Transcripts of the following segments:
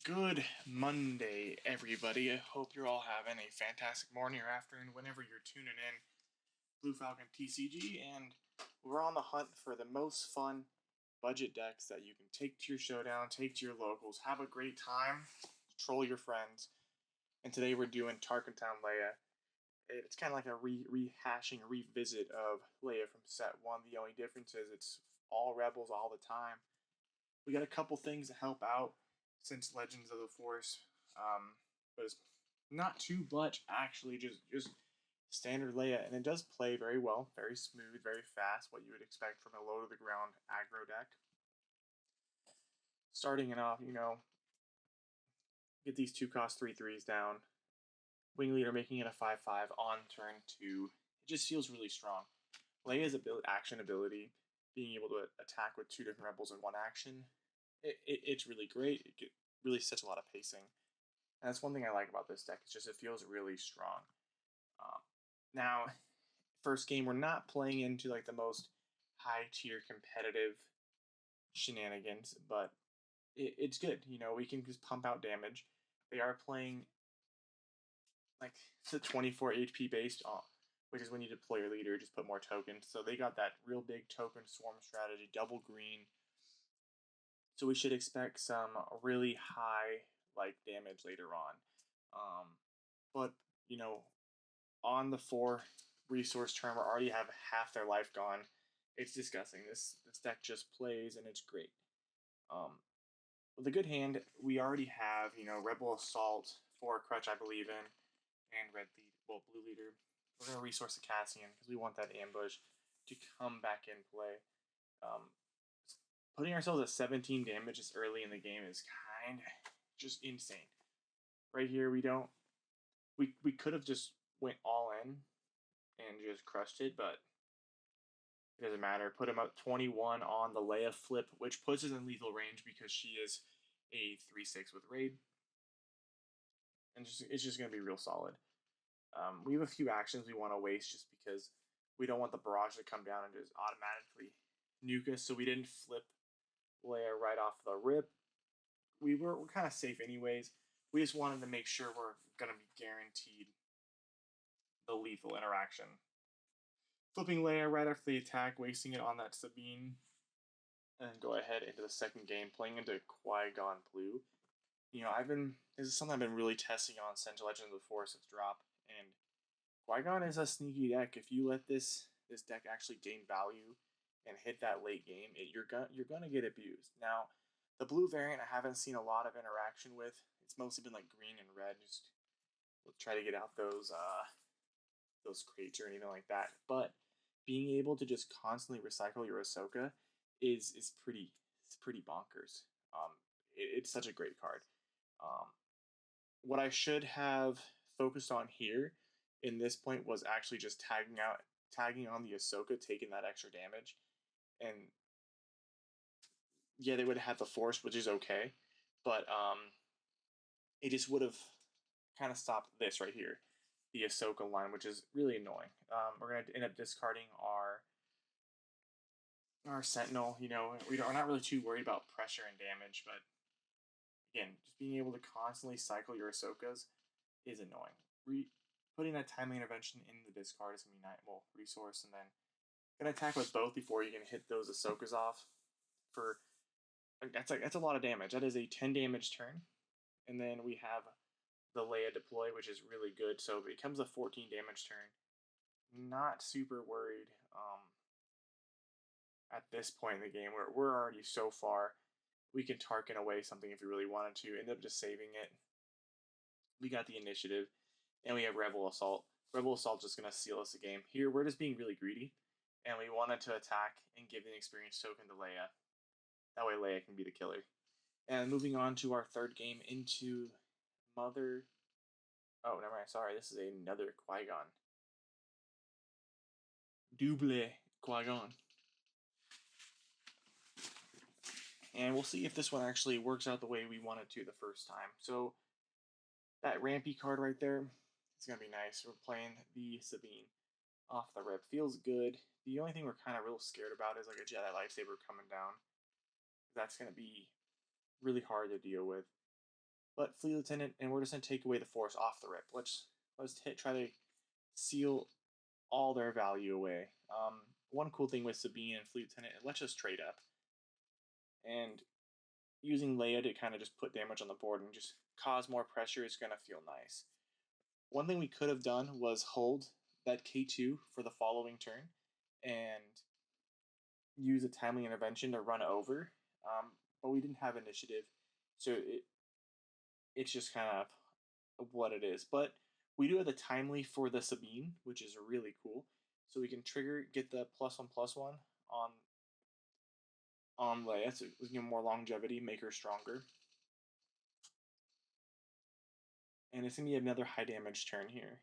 Good Monday, everybody. I hope you're all having a fantastic morning or afternoon whenever you're tuning in. Blue Falcon TCG, and we're on the hunt for the most fun budget decks that you can take to your showdown, take to your locals, have a great time, troll your friends. And today we're doing Tarkentown Leia. It's kind of like a rehashing, a revisit of Leia from set one. The only difference is it's all rebels all the time. We got a couple things to help out since Legends of the Force, but it's not too much actually. Just standard Leia, and it does play very well, very smooth, very fast. What you would expect from a low to the ground aggro deck. Starting it off, get these 2 cost 3/3s down. Wing Leader making it a 5/5 on turn 2. It just feels really strong. Leia's action ability, being able to attack with 2 different rebels in one action, it's really great. It really sets a lot of pacing. And that's one thing I like about this deck. It's just it feels really strong. Now, first game, we're not playing into like the most high tier competitive shenanigans, but it's good. We can just pump out damage. They are playing like the 24 HP based, which is when you deploy your leader, just put more tokens. So they got that real big token swarm strategy, double green. So we should expect some really high like damage later on. But on the 4 resource turn, we already have half their life gone. It's disgusting. This deck just plays and it's great. With a good hand, we already have Rebel Assault for Crutch, I believe in, and Blue Leader. We're gonna resource the Cassian because we want that ambush to come back in play. Putting ourselves at 17 damage this early in the game is kind of just insane. Right here, we could have just went all in and just crushed it, but it doesn't matter. Put him up 21 on the Leia flip, which puts us in lethal range because she is a 3/6 with raid, and it's just going to be real solid. We have a few actions we want to waste just because we don't want the barrage to come down and just automatically nuke us, so we didn't flip Leia right off the rip. We're kind of safe anyways. We just wanted to make sure we're going to be guaranteed the lethal interaction. Flipping Leia right after the attack, wasting it on that Sabine, and then go ahead into the second game, playing into Qui-Gon Blue. This is something I've been really testing on since Legends of the Force has dropped, and Qui-Gon is a sneaky deck. If you let this deck actually gain value and hit that late game, you're gonna get abused. Now, the blue variant I haven't seen a lot of interaction with. It's mostly been like green and red. Just we'll try to get out those crates or anything like that. But being able to just constantly recycle your Ahsoka is pretty bonkers. It's such a great card. What I should have focused on here in this point was actually just tagging on the Ahsoka, taking that extra damage, and yeah, they would have had the Force, which is okay, but it just would have kind of stopped this right here, the Ahsoka line, which is really annoying. We're gonna end up discarding our Sentinel. We're not really too worried about pressure and damage, but again, just being able to constantly cycle your Ahsokas is annoying. Putting that timely intervention in the discard is gonna be nice. Well, resource, and then gonna attack with both before you can hit those Ahsokas off. That's a lot of damage. That is a 10 damage turn, and then we have the Leia deploy, which is really good. So it becomes a 14 damage turn. Not super worried at this point in the game. We're already so far. We can Tarkin away something if we really wanted to. End up just saving it. We got the initiative, and we have Rebel Assault. Rebel Assault just going to seal us the game. Here, we're just being really greedy, and we wanted to attack and give an experience token to Leia. That way Leia can be the killer. And moving on to our third game into Mother... Oh, never mind. Sorry, this is another Qui-Gon. Double Qui-Gon. And we'll see if this one actually works out the way we wanted to the first time. So that Rampy card right there, it's going to be nice. We're playing the Sabine off the rip. Feels good. The only thing we're kind of real scared about is like a Jedi lightsaber coming down. That's going to be really hard to deal with. But Fleet Lieutenant, and we're just gonna take away the force off the rip. Let's try to seal all their value away. One cool thing with Sabine and Fleet Lieutenant, it lets us trade up, and using Leia to kind of just put damage on the board and just cause more pressure is gonna feel nice. One thing we could have done was hold that K2 for the following turn and use a timely intervention to run over, but we didn't have initiative, so it's just kind of what it is. But we do have the timely for the Sabine, which is really cool. So we can trigger, get the +1/+1 on Leia, so we can get more longevity, make her stronger. And it's going to be another high damage turn here.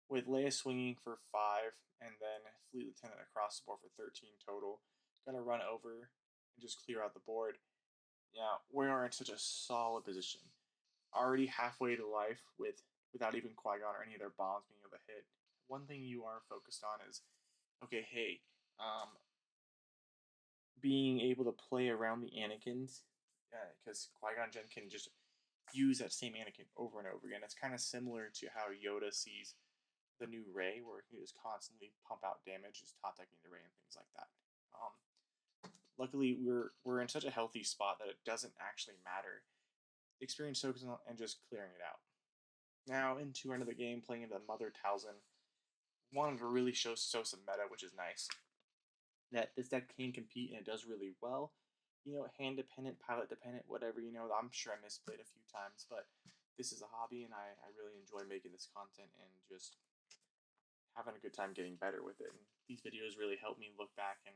With Leia swinging for 5, and then Fleet Lieutenant across the board for 13 total. Going to run over and just clear out the board. Yeah, we are in such a solid position. Already halfway to life without even Qui-Gon or any of their bombs being able to hit. One thing you are focused on is, okay, hey, being able to play around the Anakins, because Qui-Gon Jinn can just use that same Anakin over and over again. It's kind of similar to how Yoda sees the new Rey, where he just constantly pump out damage, just top decking the Rey and things like that. Luckily, we're in such a healthy spot that it doesn't actually matter. Experience focusing on and just clearing it out. Now into another game, playing the Mother Talzin. Wanted to really show some meta, which is nice. That this deck can compete and it does really well. Hand dependent, pilot dependent, whatever. I'm sure I misplayed a few times, but this is a hobby, and I really enjoy making this content and just having a good time getting better with it. And these videos really help me look back and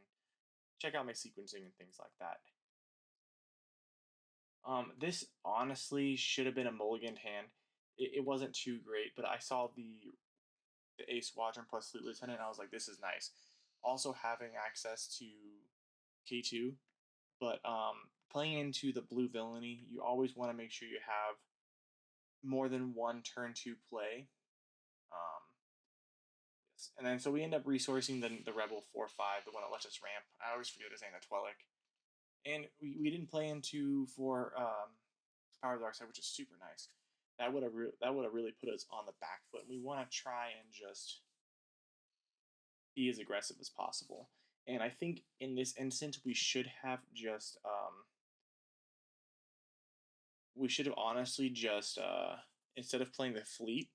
check out my sequencing and things like that. This honestly should have been a mulliganed hand. It wasn't too great, but I saw the A Squadron plus Fleet Lieutenant, and I was like, this is nice. Also having access to K2, but playing into the blue villainy, you always want to make sure you have more than one turn to play. Yes. And then so we end up resourcing the Rebel 4/5, the one that lets us ramp. I always forget his name, the Twelic. And we didn't play into for Power of the Dark Side, which is super nice. That would have really put us on the back foot. We want to try and just be as aggressive as possible. And I think in this instance, we should have just honestly just instead of playing the fleet,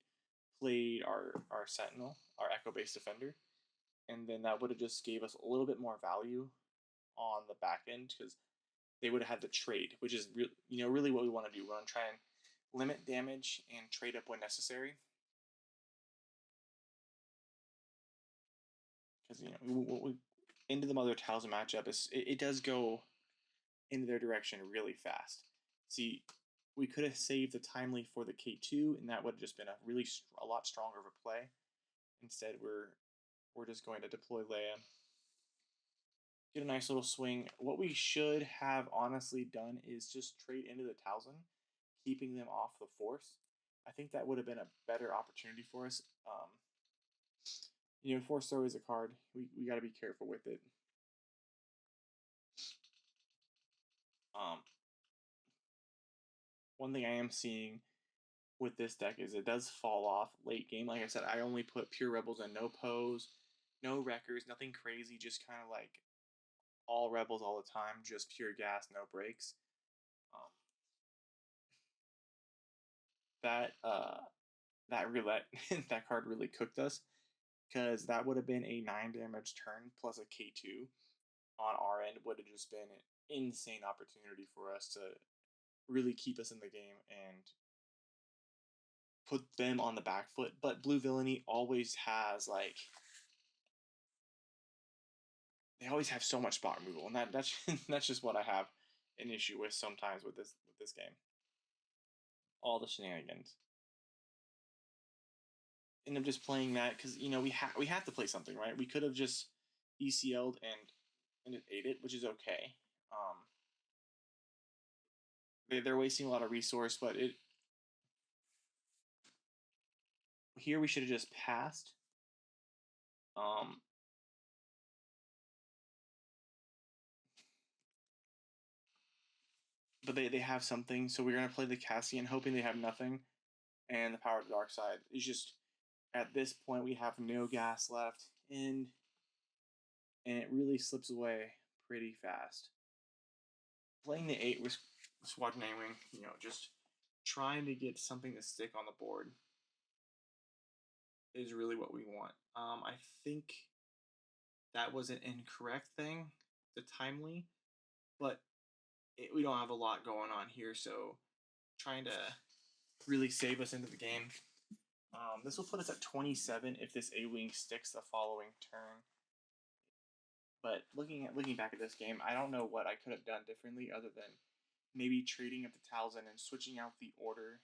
played our Sentinel, our Echo based defender, and then that would have just gave us a little bit more value on the back end because they would have had the trade, which is really what we want to do. We want to try and limit damage and trade up when necessary. Because we into the Mother Talzin matchup, it does go into their direction really fast. See, we could have saved the timely for the K2, and that would have just been a lot stronger of a play. Instead, we're just going to deploy Leia, get a nice little swing. What we should have honestly done is just trade into the Talzin, keeping them off the force. I think that would have been a better opportunity for us. Force throw is a card. We got to be careful with it. One thing I am seeing with this deck is it does fall off late game. Like I said, I only put pure rebels and no pose, no wreckers, nothing crazy, just kind of like all rebels all the time, just pure gas, no breaks. That roulette that card really cooked us because that would have been a 9 damage turn plus a K2 on our end. Would have just been an insane opportunity for us to really keep us in the game and put them on the back foot. But Blue Villainy always has they always have so much spot removal, and that's that's just what I have an issue with sometimes with this game. All the shenanigans. End up just playing that because we have to play something, right? We could have just ECL'd and it ate it, which is okay. They're wasting a lot of resource, but here we should have just passed. but they have something, so we're gonna play the Cassian, hoping they have nothing. And the Power of the Dark Side is just, at this point we have no gas left, and it really slips away pretty fast. Playing the 8 with Squadron A-Wing, just trying to get something to stick on the board is really what we want. I think that was an incorrect thing, the timely, but we don't have a lot going on here, so trying to really save us into the game. This will put us at 27 if this A-Wing sticks the following turn. But looking back at this game, I don't know what I could have done differently other than maybe trading up the Talzin and switching out the order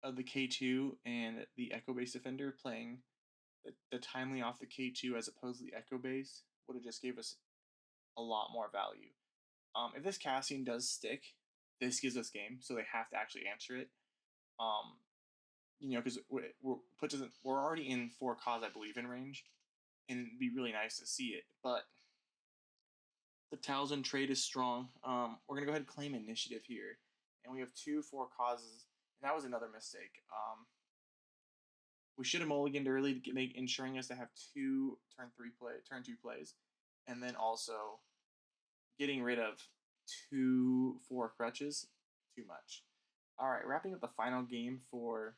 of the K2 and the Echo Base Defender, playing the timely off the K2 as opposed to the Echo Base would have just gave us a lot more value. If this Cassian does stick, this gives us game, so they have to actually answer it. Because we're already in 4 cause, I believe, in range, and it'd be really nice to see it. But the Talzin trade is strong. We're gonna go ahead and claim initiative here, and we have 2 4 causes, and that was another mistake. We should have mulliganed early to ensuring us to have 2 turn 2 plays, and then also getting rid of 2 4 crutches. Too much. All right, wrapping up the final game for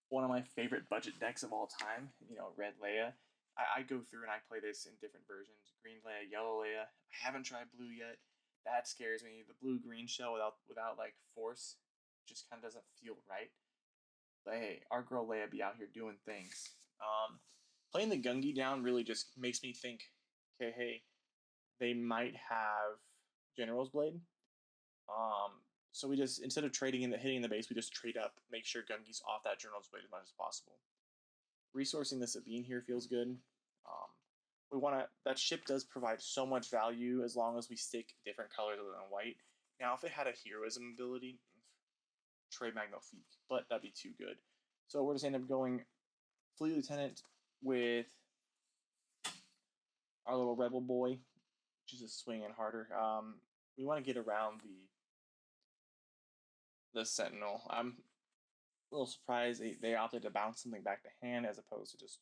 one of my favorite budget decks of all time, Red Leia. I go through and I play this in different versions. Green Leia, Yellow Leia. I haven't tried blue yet. That scares me. The blue-green shell without like force just kind of doesn't feel right. But hey, our girl Leia be out here doing things. Playing the Gungi down really just makes me think, okay, hey, they might have General's Blade. So we just, instead of trading hitting the base, we just trade up, make sure Gungi's off that General's Blade as much as possible. Resourcing the Sabine here feels good. That ship does provide so much value as long as we stick different colors other than white. Now, if it had a heroism ability, trade Magnifique, but that'd be too good. So we're just end up going Fleet Lieutenant with our little Rebel boy, which is just swinging harder. We want to get around the Sentinel. I'm a little surprised they opted to bounce something back to hand as opposed to just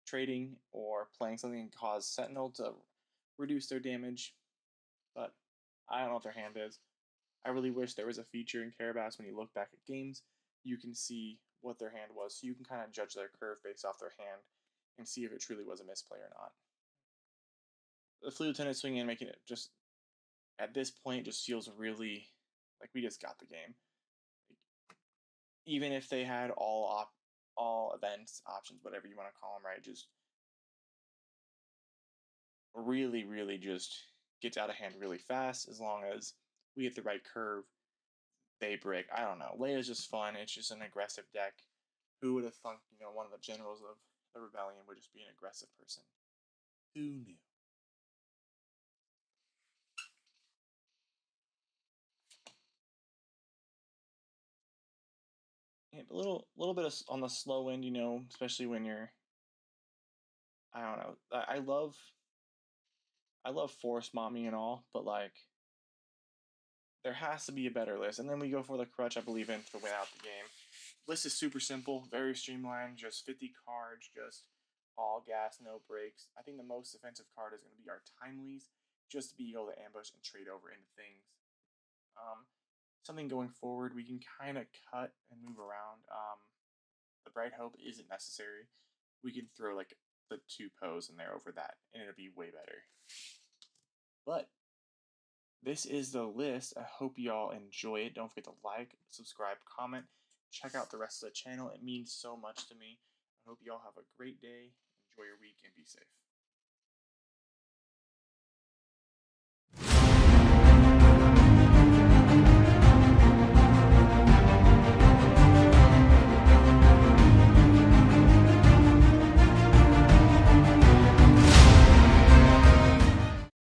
trading or playing something and cause Sentinel to reduce their damage. But I don't know what their hand is. I really wish there was a feature in Carabas when you look back at games, you can see what their hand was, so you can kind of judge their curve based off their hand and see if it truly was a misplay or not. The Fleet Lieutenant swinging in, making it just, at this point, just feels really like we just got the game. Even if they had all events, options, whatever you want to call them, right? Just really, really just gets out of hand really fast as long as we hit the right curve. They break. I don't know. Leia's just fun. It's just an aggressive deck. Who would have thunk, one of the generals of the rebellion would just be an aggressive person? Who knew? Yeah, a little bit on the slow end, especially when you're. I don't know. I love force momming and all, but like, there has to be a better list. And then we go for the crutch I believe in to win out the game. List is super simple, very streamlined, just 50 cards, just all gas, no breaks. I think the most defensive card is going to be our timelies, just to be able to ambush and trade over into things. Something going forward, we can kind of cut and move around. The Bright Hope isn't necessary. We can throw like the 2 pose in there over that, and it'll be way better. But this is the list. I hope y'all enjoy it. Don't forget to like, subscribe, comment. Check out the rest of the channel. It means so much to me. I hope y'all have a great day. Enjoy your week and be safe.